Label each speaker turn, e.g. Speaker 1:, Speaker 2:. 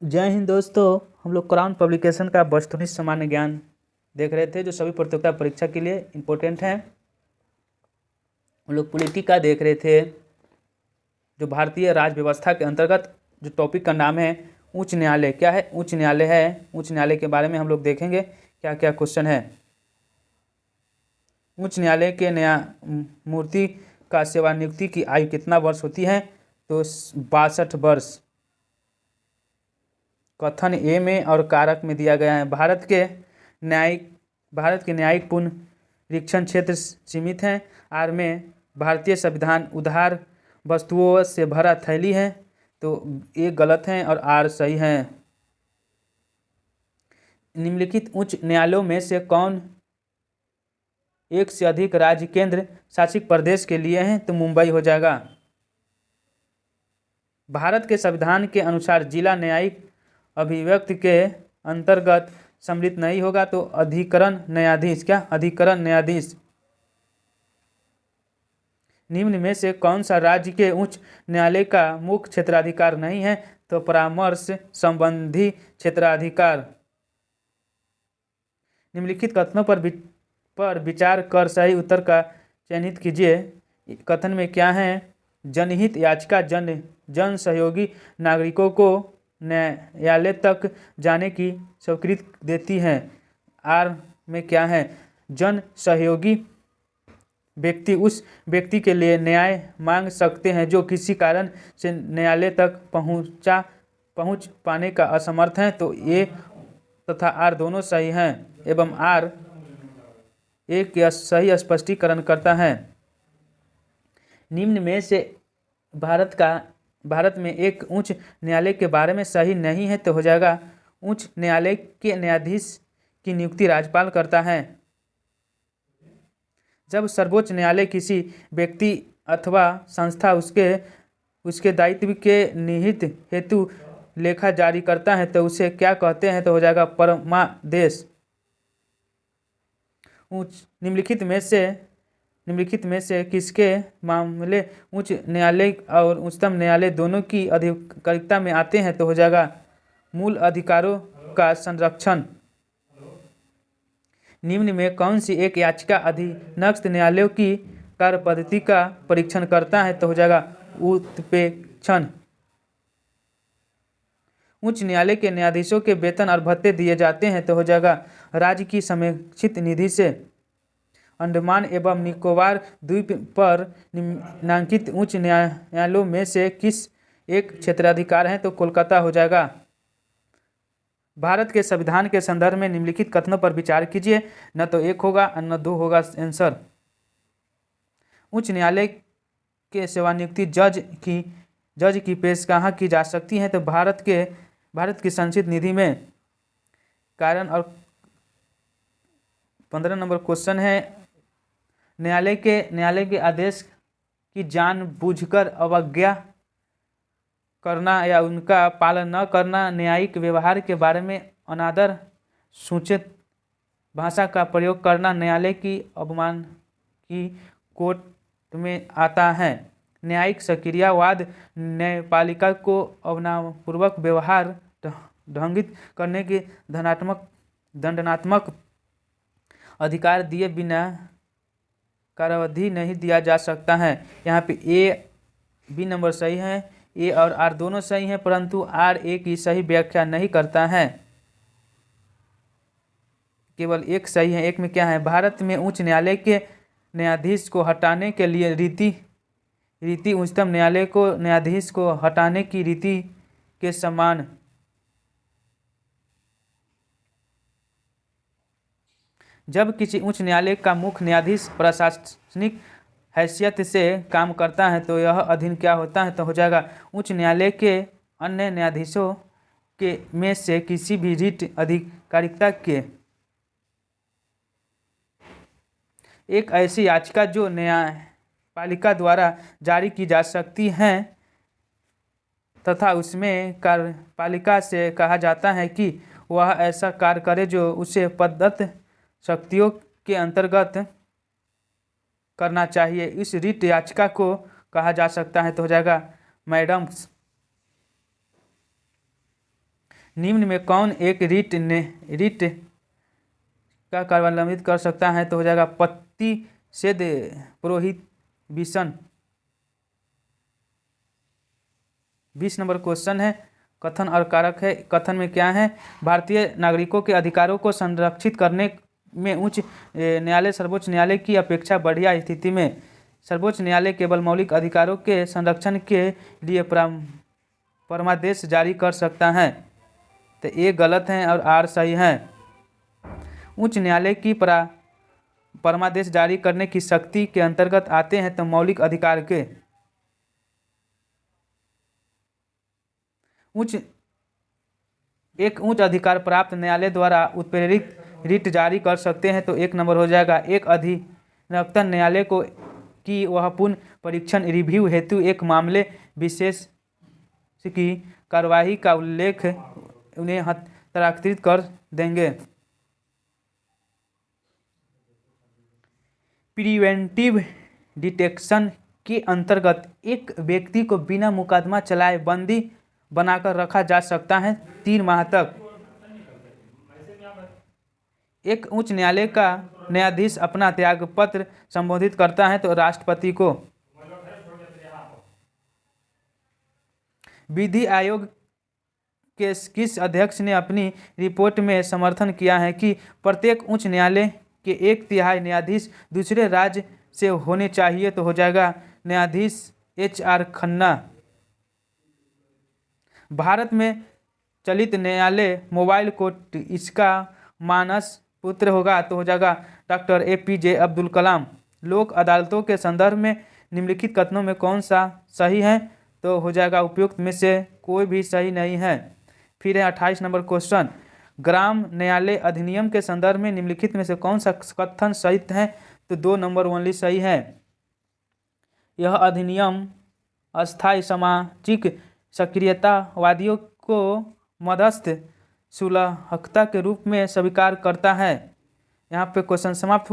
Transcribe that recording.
Speaker 1: जय हिंद दोस्तों। हम लोग क्राउन पब्लिकेशन का वस्तुनिष्ठ सामान्य ज्ञान देख रहे थे जो सभी प्रतियोगिता परीक्षा के लिए इम्पोर्टेंट है। हम लोग पॉलिटी का देख रहे थे जो भारतीय राज्य व्यवस्था के अंतर्गत जो टॉपिक का नाम है उच्च न्यायालय। क्या है? उच्च न्यायालय है। उच्च न्यायालय के बारे में हम लोग देखेंगे क्या क्या क्वेश्चन है। उच्च न्यायालय के न्यायमूर्ति का सेवानियुक्ति की आयु कितना वर्ष होती है? तो 62 वर्ष कथन ए में और कारक में दिया गया है। भारत के न्यायिक पुनरीक्षण क्षेत्र सीमित हैं। आर में भारतीय संविधान उधार वस्तुओं से भरा थैली है, तो ये गलत है और आर सही है। निम्नलिखित उच्च न्यायालयों में से कौन एक से अधिक राज्य केंद्र शासित प्रदेश के लिए हैं? तो मुंबई हो जाएगा। भारत के संविधान के अनुसार जिला न्यायिक अभिव्यक्ति के अंतर्गत सम्मिलित नहीं होगा, तो अधिकरण न्यायाधीश। क्या? अधिकरण न्यायाधीश। निम्न में से कौन सा राज्य के उच्च न्यायालय का मुख्य क्षेत्राधिकार नहीं है? तो परामर्श संबंधी क्षेत्राधिकार। निम्नलिखित कथनों पर विचार कर सही उत्तर का चयनित कीजिए। कथन में क्या है? जनहित याचिका जन सहयोगी नागरिकों को न्यायालय तक जाने की स्वीकृति देती है। आर में क्या है? जन सहयोगी व्यक्ति उस व्यक्ति के लिए न्याय मांग सकते हैं जो किसी कारण से न्यायालय तक पहुंच पाने का असमर्थ है। तो ए तथा आर दोनों सही हैं एवं आर एक सही स्पष्टीकरण करता है। निम्न में से भारत में एक उच्च न्यायालय के बारे में सही नहीं है, तो हो जाएगा उच्च न्यायालय के न्यायाधीश की नियुक्ति राज्यपाल करता है। जब सर्वोच्च न्यायालय किसी व्यक्ति अथवा संस्था उसके दायित्व के निहित हेतु लेखा जारी करता है तो उसे क्या कहते हैं? तो हो जाएगा परमादेश। निम्नलिखित में से किसके मामले उच्च न्यायालय और उच्चतम न्यायालय दोनों की आधिकारिकता में आते हैं? तो हो जाएगा मूल अधिकारों का संरक्षण। निम्न में कौन सी एक याचिका अधीनस्थ न्यायालयों की कार्यपद्धति का परीक्षण करता है? तो हो जाएगा उत्प्रेक्षण। उच्च न्यायालय के न्यायाधीशों के वेतन और भत्ते दिए जाते हैं, तो हो जाएगा राज्य की संरक्षित निधि से। अंडमान एवं निकोबार द्वीप पर निम्नांकित उच्च न्यायालयों में से किस एक क्षेत्राधिकार है? तो कोलकाता हो जाएगा। भारत के संविधान के संदर्भ में निम्नलिखित कथनों पर विचार कीजिए। न तो एक होगा न दो होगा आंसर। उच्च न्यायालय के सेवानियुक्ति जज की पेश कहाँ की जा सकती है? तो भारत की संचित निधि में। कारण और 15 नंबर क्वेश्चन है, न्यायालय के आदेश की जानबूझकर अवज्ञा करना या उनका पालन न करना, न्यायिक व्यवहार के बारे में अनादर सूचित भाषा का प्रयोग करना न्यायालय की अवमान की कोट में आता है। न्यायिक सक्रियवाद न्यायपालिका को अवमानपूर्वक व्यवहार ढंगित करने की दंडात्मक अधिकार दिए बिना कारावाधि नहीं दिया जा सकता है। यहाँ पे ए बी नंबर सही है, ए और आर दोनों सही हैं, परंतु आर ए की सही व्याख्या नहीं करता है। केवल एक सही है। एक में क्या है? भारत में उच्च न्यायालय के न्यायाधीश को हटाने के लिए रीति उच्चतम न्यायालय को न्यायाधीश को हटाने की रीति के समान। जब किसी उच्च न्यायालय का मुख्य न्यायाधीश प्रशासनिक हैसियत से काम करता है तो यह अधीन क्या होता है? तो हो जाएगा उच्च न्यायालय के अन्य न्यायाधीशों के में से किसी भी रीट आधिकारिकता के। एक ऐसी याचिका जो न्यायपालिका द्वारा जारी की जा सकती है तथा उसमें कार्यपालिका से कहा जाता है कि वह ऐसा कार्य करे जो उसे प्रदत्त शक्तियों के अंतर्गत करना चाहिए, इस रिट याचिका को कहा जा सकता है। तो हो जाएगा मैडम्स। निम्न में कौन एक रीट का कार्यभार लंबित कर सकता है? तो हो जाएगा प्रतिषेध प्रोहिबिशन। 20 नंबर क्वेश्चन है, कथन और कारक है। कथन में क्या है? भारतीय नागरिकों के अधिकारों को संरक्षित करने में उच्च न्यायालय सर्वोच्च न्यायालय की अपेक्षा बढ़िया स्थिति में। सर्वोच्च न्यायालय केवल मौलिक अधिकारों के संरक्षण के लिए परमादेश जारी कर सकता है। तो ये गलत है और आर सही है। उच्च न्यायालय की परमादेश जारी करने की शक्ति के अंतर्गत आते हैं तो मौलिक अधिकार के एक उच्च अधिकार प्राप्त न्यायालय द्वारा उत्प्रेरित रिट जारी कर सकते हैं। तो 1 नंबर हो जाएगा। एक अधिवक्ता न्यायालय को कि वह पुनः परीक्षण रिव्यू हेतु एक मामले विशेष की कार्यवाही का उल्लेख उन्हें हस्तांतरित कर देंगे। प्रिवेंटिव डिटेंशन के अंतर्गत एक व्यक्ति को बिना मुकदमा चलाए बंदी बनाकर रखा जा सकता है 3 माह तक। एक उच्च न्यायालय का न्यायाधीश अपना त्यागपत्र संबोधित करता है तो राष्ट्रपति को। विधि आयोग के किस अध्यक्ष ने अपनी रिपोर्ट में समर्थन किया है कि प्रत्येक उच्च न्यायालय के 1/3 न्यायाधीश दूसरे राज्य से होने चाहिए? तो हो जाएगा न्यायाधीश HR खन्ना। भारत में चलित न्यायालय मोबाइल कोर्ट इसका मानस पुत्र होगा? तो हो जाएगा डॉक्टर APJ अब्दुल कलाम। लोक अदालतों के संदर्भ में निम्नलिखित कथनों में कौन सा सही है? तो हो जाएगा उपयुक्त में से कोई भी सही नहीं है। फिर है 28 नंबर क्वेश्चन, ग्राम न्यायालय अधिनियम के संदर्भ में निम्नलिखित में से कौन सा कथन सही है? तो 2 नंबर ओनली सही है। यह अधिनियम अस्थायी सामाजिक सक्रियतावादियों को मध्यस्थ सुलहकता के रूप में स्वीकार करता है। यहाँ पे क्वेश्चन समाप्त।